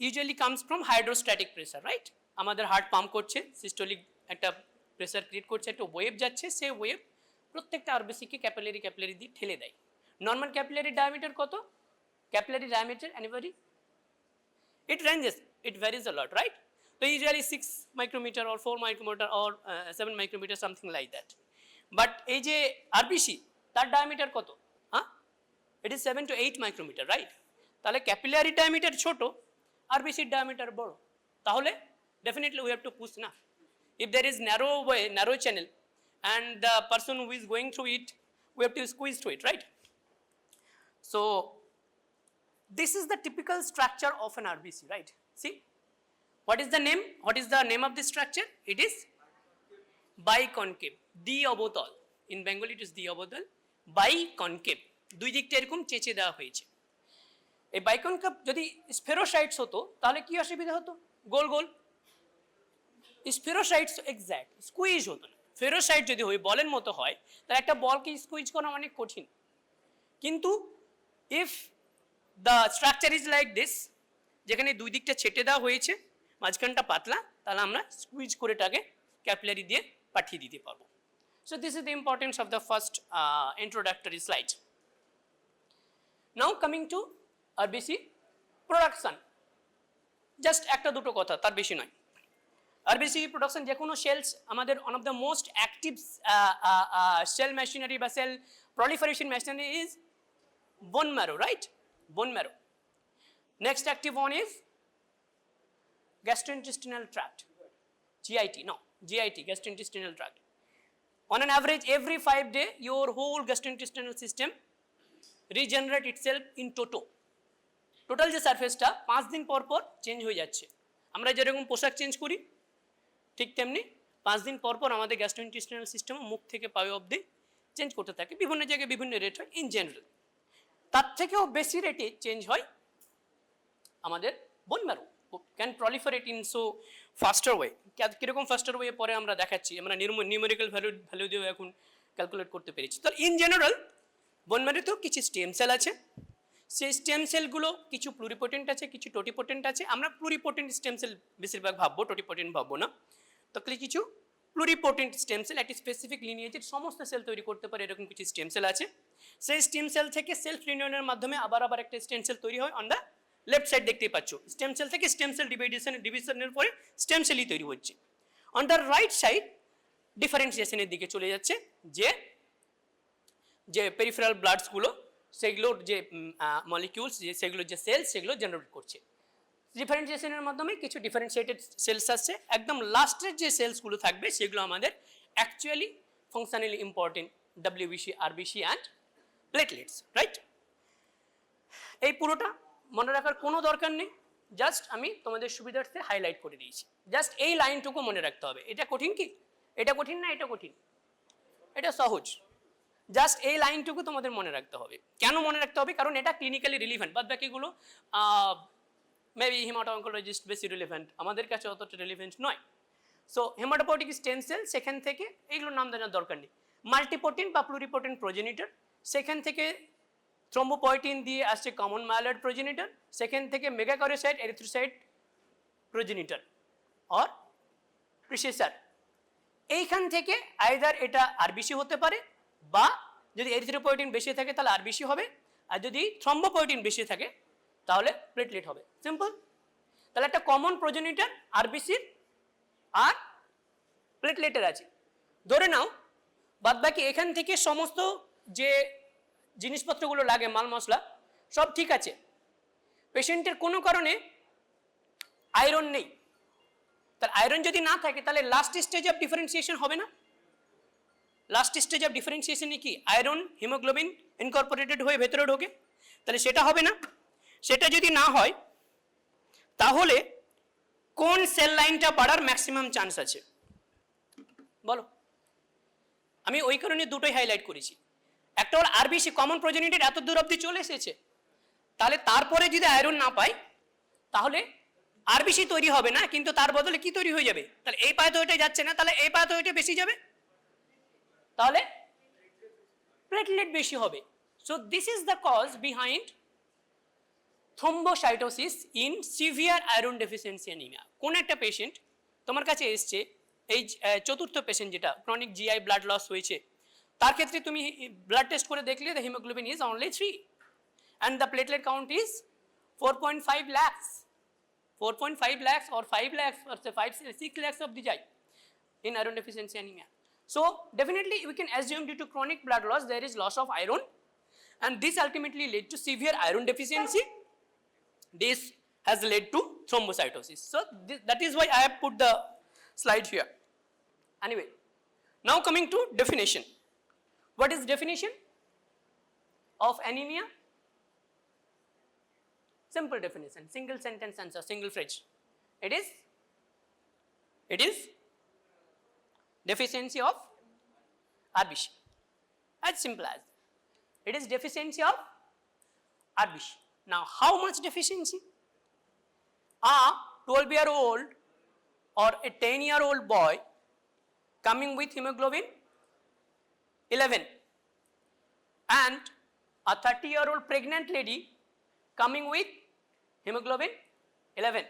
usually comes from hydrostatic pressure, right? আমাদের heart pump করছে, systolic একটা প্রেসার ক্রিয়েট করছে, একটা ওয়েভ যাচ্ছে, সেই ওয়েভ প্রত্যেকটা আরবিসিকে ক্যাপিলারি দিয়ে ঠেলে দেয়। নর্মাল ক্যাপিলারি ডায়ামিটার কত? Capillary diameter anybody? It ranges, it varies a lot, right? So usually 6 micrometer or 4 micrometer or 7 micrometer, something like that. But এই যে আরবিসি তার ডায়ামিটার কত? হ্যাঁ, it is 7 to 8 micrometer, right? তাহলে capillary diameter ছোট, আরবিসির diameter বড়, তাহলে definitely we have to push না. If there is narrow channel and the person who is going through it, we have to squeeze through it, right? So this is the typical structure of an RBC, right? See, what is the name? What is the name of this structure? It is biconcave, দ্বি-অবতল. In Bengali it is দ্বি-অবতল, biconcave. দুই দিকটা এরকম চেঁচে দেওয়া হয়েছে। এই বাইকনকেভ যদি স্ফেরোসাইটস হতো তাহলে কি অসুবিধা হতো? গোল গোল। স্ফেরোসাইটস এক্স্যাক্ট স্কুইজ হতো না। ফেরোসাইট যদি হয় বলের মতো হয় তাহলে একটা বলকে স্কুইজ করা অনেক কঠিন। কিন্তু if the structure is like this, যেখানে দুই দিকটা ছেটে দেওয়া হয়েছে, মাঝখানটা পাতলা, তাহলে আমরা স্কুইজ করে এটাকে ক্যাপিলারি দিয়ে পাঠিয়ে দিতে পারবো। So this is the importance of the first introductory slide. Now coming two RBC production. Just একটা দুটো কথা, তার বেশি নয়। আরবিসি প্রোডাকশন যে কোনো সেলস আমাদের one of the most active cell machinery বা cell proliferation machinery is bone marrow, right? Bone marrow. Next active one is gastrointestinal tract, GIT. No, GIT, gastrointestinal tract. On an average, every 5 days, your whole gastrointestinal system regenerate itself in toto. Total যে সারফেসটা 5 দিন পর পর change হয়ে যাচ্ছে। আমরা যেরকম পোশাক change করি ঠিক তেমনি 5 দিন পর পর আমাদের গ্যাস্ট্রোইন্টেস্টিনাল সিস্টেম মুখ থেকে পায়ে অবধি চেঞ্জ করতে থাকে। বিভিন্ন জায়গায় বিভিন্ন রেট হয় ইন জেনারেল। তার থেকেও বেশি রেটে চেঞ্জ হয় আমাদের bone marrow, can proliferate in so faster way. কীরকম ফাস্টার ওয়ে পরে আমরা দেখাচ্ছি, আমরা নিউমেরিক্যাল ভ্যালু দিয়েও এখন ক্যালকুলেট করতে পেরেছি। তো ইন জেনারেল বোন ম্যারোতেও কিছু স্টেম সেল আছে, সেই স্টেম সেলগুলো কিছু প্লুরিপোটেন্ট আছে, কিছু টোটিপোটেন্ট আছে। আমরা প্লুরিপোটেন্ট স্টেম সেল বেশিরভাগ ভাববো, টোটিপোটেন্ট ভাববো না। তো কিছু প্লুরিপোটেন্ট স্টেম সেল একটি স্পেসিফিক লিনিয়েজের সমস্ত সেল তৈরি করতে পারে, এরকম কিছু স্টেম সেল আছে। সেই স্টেম সেল থেকে সেলফ রিউনিয়নের মাধ্যমে আবার একটা স্টেম সেল তৈরি হয়। অন দ্য লেফট সাইড দেখতেই পাচ্ছ, স্টেম সেল থেকে স্টেম সেল ডিভিশনের পরে স্টেম সেলই তৈরি হচ্ছে। অন দ্য রাইট সাইড ডিফারেন্সিয়েশনের দিকে চলে যাচ্ছে, যে পেরিফেরাল ব্লাডসগুলো সেগুলোর যে মলিকিউলস সেগুলোর যে সেলস সেগুলো জেনারেট করছে। ডিফারেন্সিয়েশনের মাধ্যমে কিছু ডিফারেন্সিয়েটেড সেলস আসছে। একদম লাস্টের যে সেলসগুলো থাকবে সেগুলো আমাদের actually functionally important, WBC, RBC and platelets, right? এই পুরোটা মনে রাখার কোনো দরকার নেই, জাস্ট আমি তোমাদের সুবিধার্থে হাইলাইট করে দিয়েছি। জাস্ট এই লাইনটুকু মনে রাখতে হবে। এটা কঠিন কি? এটা কঠিন না, এটা কঠিন, এটা সহজ। জাস্ট এই লাইনটুকু তোমাদের মনে রাখতে হবে। কেন মনে রাখতে হবে? কারণ এটা ক্লিনিক্যালি রিলিভেন্ট। বাদ বাকিগুলো মেবি হেমাটো-অনকোলজিস্ট বেশি রিলিভেন্ট, আমাদের কাছে অতটা রিলিভেন্ট নয়। সো হেমাটোপয়েটিক স্টেম সেল, সেখান থেকে এইগুলোর নাম জানার দরকার নেই। মাল্টিপোটেন্ট বা প্লুরিপোটেন্ট প্রোজেনিটর, সেখান থেকে থ্রোম্বোপয়েটিন দিয়ে আসছে কমন মাইলয়েড প্রোজেনিটর, সেখান থেকে মেগাকারিওসাইট এরিথ্রোসাইট প্রোজেনিটর অর প্রিসেসর। এইখান থেকে আইদার এটা আরবিসি হতে পারে, বা যদি এরিথ্রোপয়েটিন বেশি থাকে তাহলে আরবিসি হবে, আর যদি থ্রম্বোপয়েটিন বেশি থাকে তাহলে প্লেটলেট হবে। সিম্পল। তাহলে একটা কমন প্রোজেনিটর আরবিসির আর প্লেটলেটের আছে। ধরে নাও বাদবাকি এখান থেকে সমস্ত যে জিনিসপত্রগুলো লাগে, মাল মশলা সব ঠিক আছে, পেশেন্টের কোনো কারণে আয়রন নেই। তাহলে আয়রন যদি না থাকে তাহলে লাস্ট স্টেজ অফ ডিফারেন্সিয়েশন হবে না? লাস্ট স্টেজ অফ ডিফারেন্সিয়েশনে কি আয়রন হিমোগ্লোবিন ইনকর্পোরেটেড হয়ে ভেতরে ঢোকে, তাহলে সেটা হবে না। সেটা যদি না হয় তাহলে কোন সেল লাইনটা বাড়ার ম্যাক্সিমাম চান্স আছে বলো? আমি ওই কারণে দুটোই হাইলাইট করেছি। একটা হল আরবিসি, কমন প্রোজেনিটর এত দূর অবধি চলে এসেছে, তাহলে তারপরে যদি আয়রন না পাই তাহলে আরবিসি তৈরি হবে না, কিন্তু তার বদলে কি তৈরি হয়ে যাবে? তাহলে এই পাথওয়েটা যাচ্ছে না, তাহলে এই পাথওয়েটা বেশি যাবে, তাহলে প্লেটলেট বেশি হবে। So this is the cause behind thrombocytosis in severe iron deficiency anaemia. কোন একটা পেশেন্ট তোমার কাছে এসছে, এই চতুর্থ পেশেন্ট যেটা ক্রনিক জিআই ব্লাড লস হয়েছে, তার ক্ষেত্রে তুমি ব্লাড টেস্ট করে দেখলে the haemoglobin is only 3 and the platelet count is 4.5 lakhs, 4.5 lakhs or 5 lakhs or say 6 lakhs of the GI in iron deficiency anemia. So definitely we can assume due to chronic blood loss there is loss of iron, and this ultimately led to severe iron deficiency. This has led to thrombocytosis. So that is why I have put the slide here. Anyway, now coming to definition. What is definition of anemia? Simple definition, single sentence answer, single phrase. It is deficiency of RBC. As simple as it is deficiency of RBC. Now how much deficiency? A 12-year-old or a 10-year-old boy coming with hemoglobin 11 and a 30-year-old pregnant lady coming with hemoglobin 11,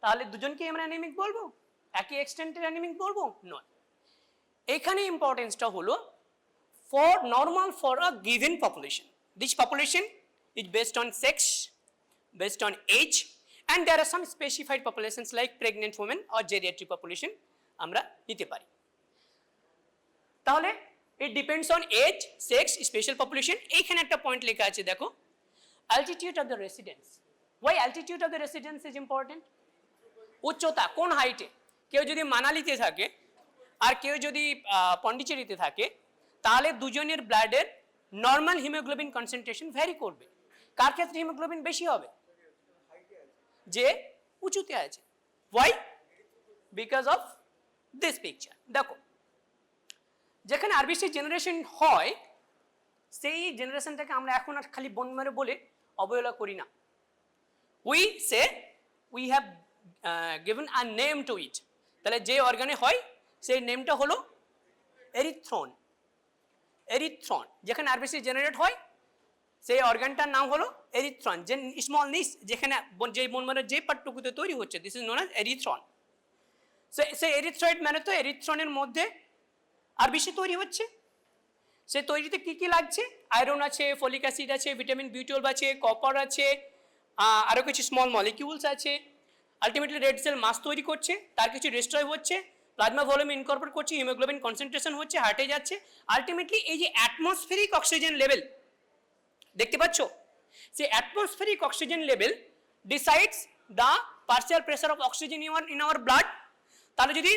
তাহলে দুজনকে আমরা anaemic বলবো, একই এক্সটেন্টের anaemic বলবো? নয়। এখানে ইম্পর্টেন্সটা হলো for normal for a given population. This population is based on sex, based on age, and there are some specified populations like pregnant women or geriatric population আমরা নিতে পারি। তাহলে it depends on age, sex, special population. এইখানে একটা point লেখা আছে দেখো, altitude of the residence. Why altitude of the residence is important? উচ্চতা, কোন হাইটে। কেউ যদি মানালিতে থাকে আর কেউ যদি পন্ডিচেরিতে থাকে, তাহলে দুজনের ব্লাডের নর্মাল হিমোগ্লোবিন কনসেন্ট্রেশন ভ্যারি করবে। কার ক্ষেত্রে হিমোগ্লোবিন বেশি হবে? যে উঁচুতে আছে। Why? Because of this picture. দেখো, যেখানে আরবিসি জেনারেশন হয় সেই জেনারেশনটাকে আমরা এখন আর খালি বোন মেরে বলে অবহেলা করি না। We say we have given a name to it. তাহলে যে অর্গানে হয় সেই নেমটা হলো এরিথ্রন। এরিথ্রন যেখানে আরবিসি জেনারেট হয় সেই অর্গানটার নাম হলো এরিথ্রন। যে স্মল নিস যেখানে যে বোন মেরে যে পার্টটুকুতে তৈরি হচ্ছে, দিস ইজ নোন অ্যাজ এরিথ্রন। সেই এরিথ্রয়েড মানে তো এরিথ্রনের মধ্যে আরবিসি তৈরি হচ্ছে। সে তৈরিতে কি কি লাগছে? আয়রন আছে, ফলিক অ্যাসিড আছে, ভিটামিন বি12 আছে, কপার আছে, আরও কিছু স্মল মলিকিউলস আছে। আলটিমেটলি রেড সেল মাস তৈরি করছে, তার কিছু ডিস্ট্রয় হচ্ছে, প্লাজমা ভলিউম ইনকর্পোরেট করছে, হিমোগ্লোবিন কনসেন্ট্রেশন হচ্ছে, হার্টে যাচ্ছে। আলটিমেটলি এই যে অ্যাটমসফেরিক অক্সিজেন লেভেল দেখতে পাচ্ছ, সেই atmospheric oxygen level decides the partial pressure of oxygen in our blood. তাহলে যদি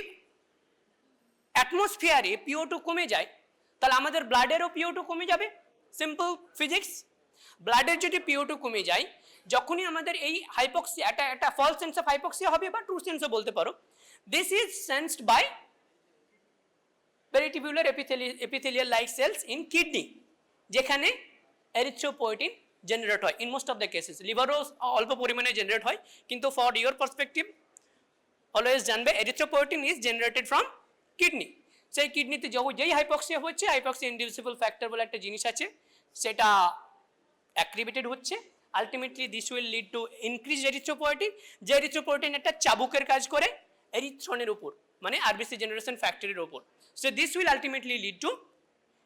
অ্যাটমসফিয়ারে PO2 কমে যায়, তাহলে আমাদের ব্লাডেরও PO2 কমে যাবে। Simple physics. ব্লাডের যদি PO2 কমে যায়, যখনই আমাদের এই হাইপক্সিয়া, একটা ফলস সেন্স অফ হাইপক্সিয়া হবে বা ট্রু সেন্সও বলতে পারো। This is sensed by peritubular epithelial like cells in kidney, যেখানে এরিথ্রোপয়েটিন জেনারেট হয় in most of the cases. লিভারও অল্প পরিমাণে জেনারেট হয়, কিন্তু ফর ইয়োর পার্সপেক্টিভ অলওয়েজ জানবে erythropoietin is generated from kidney. সেই কিডনিতে যেই হাইপক্সিয়া হচ্ছে, হাইপক্সিয়া ইনডিউসিবল ফ্যাক্টর বলে একটা জিনিস আছে, সেটা অ্যাক্টিভেটেড হচ্ছে। Ultimately this will lead to increase erythropoietin, যে এরিথ্রোপয়েটিন একটা চাবুকের কাজ করে এরিথ্রনের উপর, মানে আরবিসি জেনারেশন ফ্যাক্টরের উপর। So this will ultimately lead to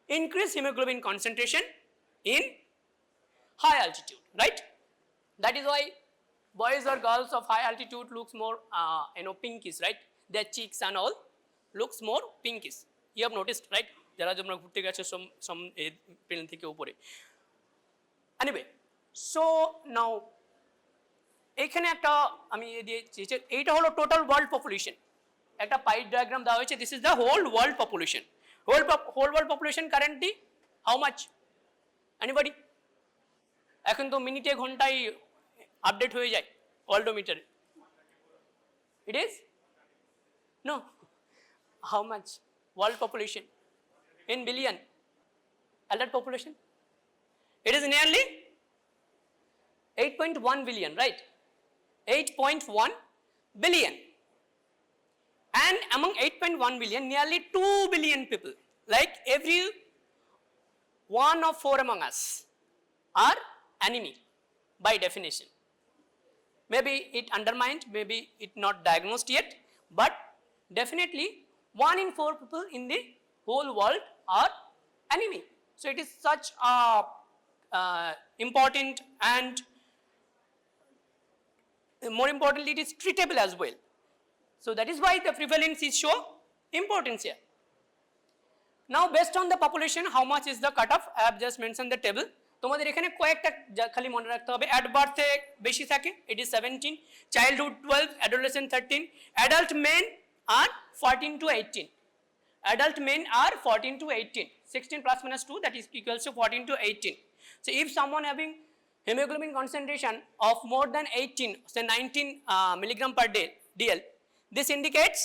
increase haemoglobin concentration in high altitude, right? That is why boys or girls of high altitude looks more pinkish, right? Their cheeks and all looks more pinkish. You have noticed, right? যারা তোমরা ঘুরতে গেছো plane থেকে উপরে। Anyway, so now এখানে একটা আমি দিয়েছি, এইটা হলো টোটাল ওয়ার্ল্ড পপুলেশন। একটা পাই ডায়াগ্রাম দেওয়া হয়েছে, this is the whole world population. Whole world population currently how much? Anybody? এখন তো মিনিটে ঘন্টায় আপডেট হয়ে যায় ওয়ার্ল্ডোমিটারে। It is no, how much world population in billion? Adult population it is nearly 8.1 billion, right? 8.1 billion, and among 8.1 billion nearly 2 billion people, like every one of 4 among us, are anemic by definition. Maybe it undermined, maybe it not diagnosed yet, but definitely 1 in 4 people in the whole world are anemic. So it is such a important, and more importantly it is treatable as well. So that is why the prevalence is so important here. Now based on the population, how much is the cutoff? I have just mentioned the table. তোমাদের এখানে কয়েকটা খালি মনে রাখতে হবে। At বার্থে বেশি থাকে, it is 17, childhood 12, adolescent 13, adult men আর 14 to 18. Adult men are 14 to 18. 16 plus minus 2, that is equals to 14 to 18. So if someone having hemoglobin concentration of more than 18, say 19 milligram per day DL, this indicates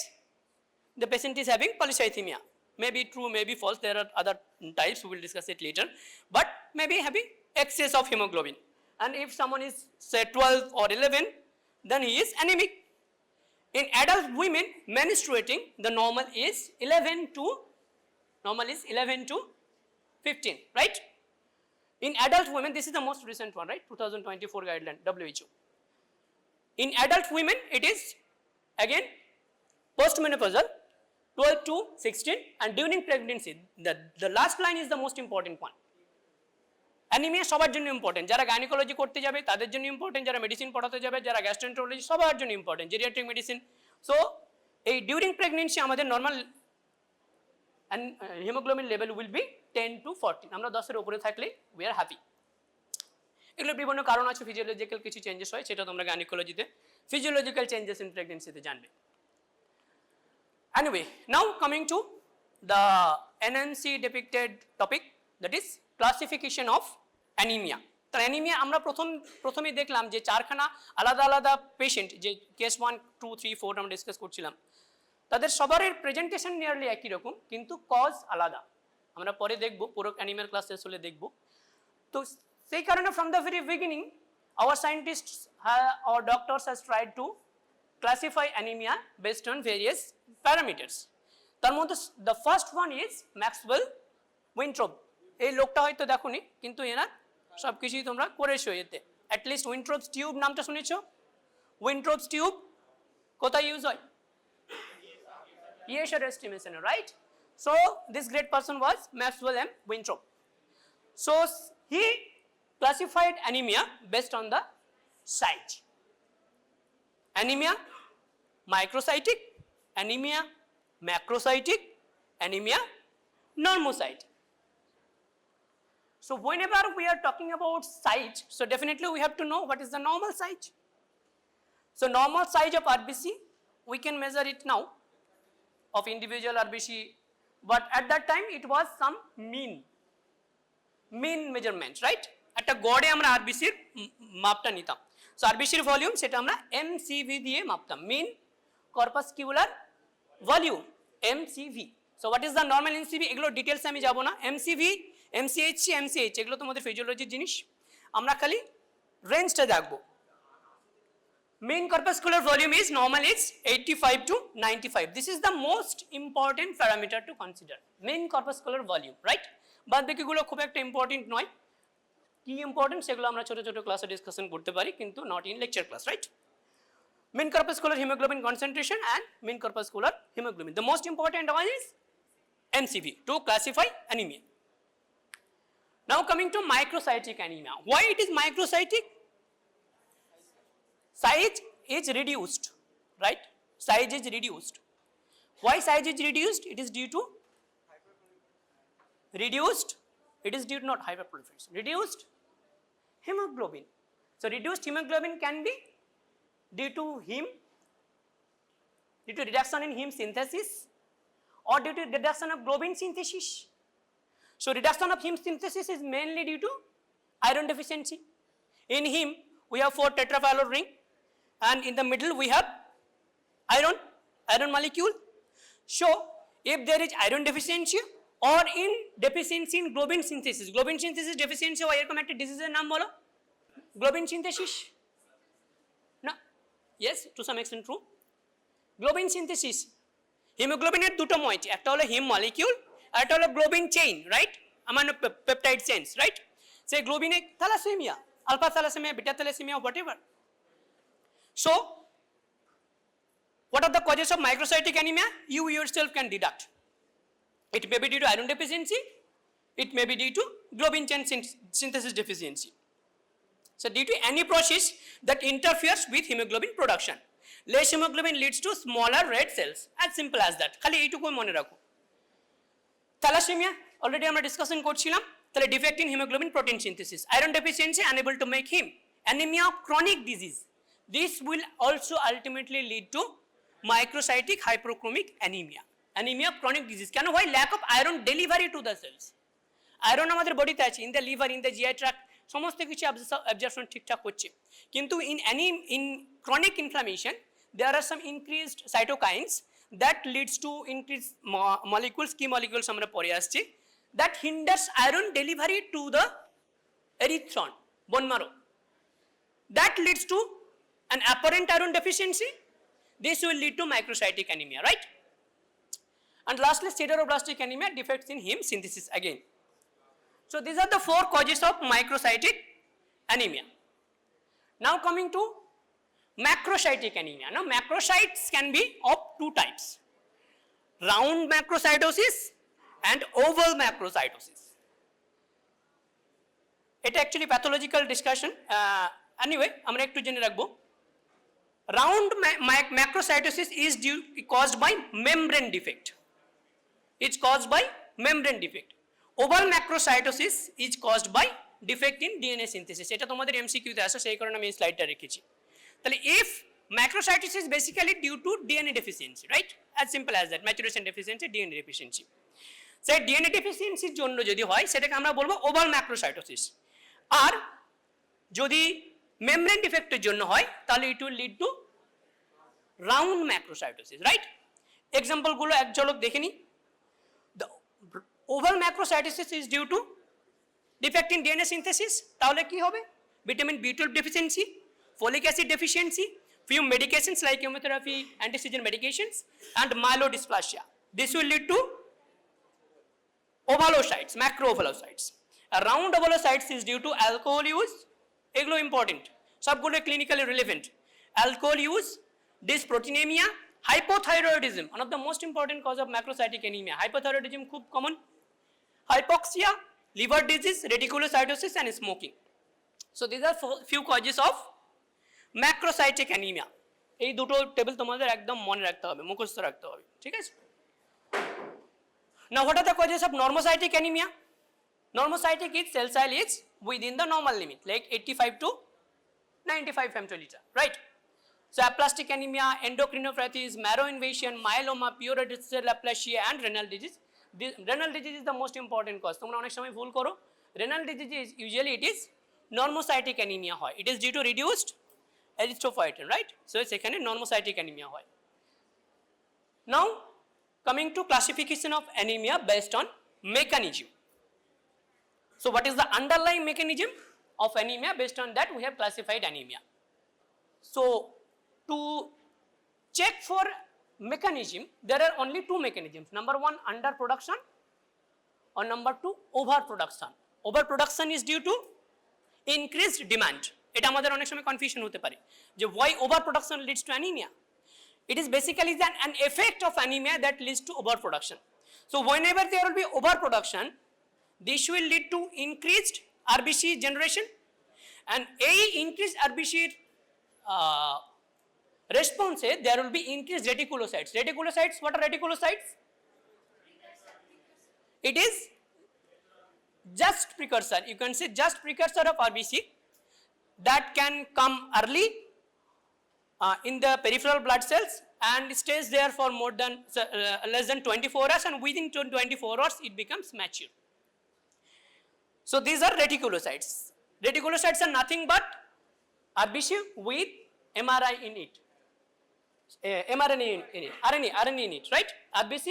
the patient is having polycythemia. Maybe true, maybe false, there are other types, we will discuss it later, but maybe having excess of hemoglobin. And if someone is say 12 or 11, then he is anemic. In adult women menstruating, the normal is 11 to 15, right? In adult women, this is the most recent one, right? 2024 guideline, WHO. In adult women, it is again postmenopausal, 12 to 16, and during pregnancy, the last line is the most important one. Anaemia সবার জন্য important, যারা gynaecology করতে যাবে তাদের জন্য important, যারা medicine পড়াতে যাবে, যারা গ্যাস্ট্রোএন্টারোলজি, সবার জন্য ইম্পর্টেন্ট, জেরিয়াট্রিক মেডিসিন। সো এই ডিউরিং প্রেগনেন্সি আমাদের normal haemoglobin level will be 10 to 14, আমরা 10-এর উপরে থাকলে উই আর হ্যাপি। এগুলোর বিভিন্ন কারণ আছে, ফিজিওলজিক্যাল কিছু চেঞ্জেস হয়, সেটা তোমরা গাইনোকোলজিতে ফিজিওলজিক্যাল চেঞ্জেস ইন প্রেগনেন্সিতে জানবে। Anyway, now coming to the NMC depicted topic, that is classification of anemia. তার অ্যানিমিয়া আমরা প্রথমেই দেখলাম যে চারখানা আলাদা আলাদা পেশেন্ট, যে কেস 1, 2, 3, 4 আমরা ডিসকাস করছিলাম, তাদের সবারের প্রেজেন্টেশন নিয়ারলি একই রকম, কিন্তু কজ আলাদা। আমরা পরে দেখব, পুরো অ্যানিমিয়ার ক্লাস শেষ হলে দেখব। তো সেই কারণে from the very beginning our scientists or doctors has tried to classify anemia based on various parameters. তার মধ্যে the first one is Maxwell Weintraub. এই লোকটা হয়তো দেখোনি, কিন্তু এনার সব কিছুই তোমরা করেছো এতে। অ্যাটলিস্ট উইন্ট্রোবস টিউব নামটা শুনেছো? উইন্ট্রোবস টিউব কোথায় ইউজ হয়? ESR estimation, right? So this great person was Maxwell M. Weintraub. So he classified anemia based on the size. Anemia microcytic, anemia macrocytic, anemia normocytic. So whenever we are talking about size, so definitely we have to know what is the normal size. So normal size of RBC, we can measure it now of individual RBC, but at that time it was some mean measurements, right? একটা গড়ে আমরা RBC এর মাপটা নিতাম। So RBC এর volume সেটা আমরা MCV দিয়ে মাপতাম, mean corpuscular volume, MCV. So what is the normal MCV? এগুলো ডিটেলসে আমি যাব না। MCV, MCH, MCH এগুলো তোমাদের ফিজিওলজির জিনিস, আমরা খালি রেঞ্জটা দেখব। Mean corpuscular volume is normal is 85 to 95. This is the most important parameter to consider. Mean corpuscular volume, right? বাদ বাকিগুলো খুব একটা ইম্পর্টেন্ট নয়। কি ইম্পর্টেন্ট সেগুলো আমরা ছোট ছোট ক্লাসে ডিসকাশন করতে পারি, কিন্তু not in lecture class, right? Mean corpuscular hemoglobin concentration and mean corpuscular hemoglobin. The most important one is MCV to classify anemia. Now coming to microcytic anemia. Why it is microcytic? Size is reduced, right? Size is reduced. Why size is reduced? It is due to reduced, it is due to not hyperproliferation, reduced hemoglobin. So reduced hemoglobin can be due to reduction in heme synthesis or due to reduction of globin synthesis. So reduction of heme synthesis is mainly due to iron deficiency. In heme we have 4 tetravalent ring, and in the middle we have iron molecule. So if there is iron deficiency or in deficiency in globin synthesis deficiency হয় এরকম একটা ডিজিজের নাম বলো, globin synthesis না? Yes, to some extent true. Globin synthesis, হিমোগ্লোবিনের দুটো মইটি, একটা হলো হিম molecule আর একটা হলো globin chain, right? আমানো peptide chains, right? সেই গ্লোবিনে thalassaemia alpha thalassemia, beta thalassemia, whatever. So what are the causes of microcytic anemia? You yourself can deduct. It may be due to iron deficiency, it may be due to globin chain synthesis deficiency. So due to any process that interferes with hemoglobin production. Less hemoglobin leads to smaller red cells, as simple as that. খালি এইটুকু মনে রাখো। Thalassemia already আমরা discussion করছিলাম, তাহলে defect in hemoglobin protein synthesis, iron deficiency unable to make heme, anemia of chronic disease. This will also ultimately lead to microcytic hyperchromic anemia. Anemia of chronic disease. কেন হয়? Lack of iron delivery to the cells. Iron আমাদের বডিতে আছে, in the liver, in the GI tract, সমস্ত কিছু absorption ঠিকঠাক হচ্ছে, কিন্তু in chronic inflammation there are some increased cytokines that leads to increase molecules, কি মলিকুলস আমরা পরে আসছি, that hinders iron delivery to the erythron, bone marrow, that leads to an apparent iron deficiency. This will lead to microcytic anemia, right? And lastly, sideroblastic anemia, defects in heme synthesis again. So these are the 4 causes of microcytic anemia. Now coming to macrocytic anemia. Now macrocytes can be of 2 types, round macrocytosis and oval macrocytosis. It actually pathological discussion. Anyway, আমরা একটু জেনে রাখবো। Round macrocytosis is caused by membrane defect. It's caused by membrane defect. Oval macrocytosis is caused by defect in DNA synthesis. এটা তোমাদের MCQ তে আসে, সেই কারণে আমি এই স্লাইডটা রেখেছি। তাহলে if macrocytosis is basically due to DNA deficiency, right? As simple as that, maturation deficiency, DNA deficiency. সেই DNA deficiency এর জন্য যদি হয় সেটাকে আমরা বলবো oval macrocytosis। আর যদি membrane defect এর জন্য হয় তাহলে it will lead to round macrocytosis, right? Example গুলো এক ঝলক দেখে নি। The oval macrocytosis is due to defect in DNA synthesis, তাহলে কি হবে? Vitamin B12 deficiency, folic acid deficiency, few medications like chemotherapy, anti-seizure medications, and myelodysplasia. This will lead to ovalocytes, macroovelocytes. Round ovalocytes is due to alcohol use, এগুলো important, সবগুলো clinically relevant. Alcohol use, dysproteinemia, hypothyroidism, one of the most important cause of macrocytic anemia. Hypothyroidism খুব common, hypoxia, liver disease, reticulocytosis and smoking. So these are few causes of macrocytic anemia. এই দুটো table তোমাদের একদম মনে রাখতে হবে, মুখস্থ রাখতে হবে, ঠিক আছে? Now what are the causes of normocytic anemia? Normocytic is cell size is within the normal limit, like 85 to 95 femtoliter, right? So aplastic anemia, endocrinopathies, marrow invasion, myeloma, puerperal aplasia and renal disease. Renal disease is the most important cause. তোমরা অনেক সময় ভুল করো। Renal disease is usually it is normocytic anemia হয়. It is due to reduced erythropoietin, right? So সেখানে normocytic anemia হয়. Now coming to classification of anemia based on mechanism. So what is the underlying mechanism of anemia? Based on that we have classified anemia. So to check for mechanism, there are only 2 mechanisms. Number 1, underproduction, or number 2, overproduction. Overproduction is due to increased demand. এটা আমাদের অনেক সময় confusion হতে পারে যে why overproduction leads to anemia. It is basically an effect of anemia that leads to overproduction. So whenever there will be overproduction, this will lead to increased RBC generation, and এই increased RBC response there will be increased reticulocytes. Reticulocytes, what are reticulocytes? It is just precursor, you can say just precursor of RBC that can come early in the peripheral blood cells and stays there for more than less than 24 hours, and within 24 hours it becomes mature. So these are reticulocytes. Reticulocytes are nothing but RBC with MRI in it, mRNA in it, RNA in it, right? RBC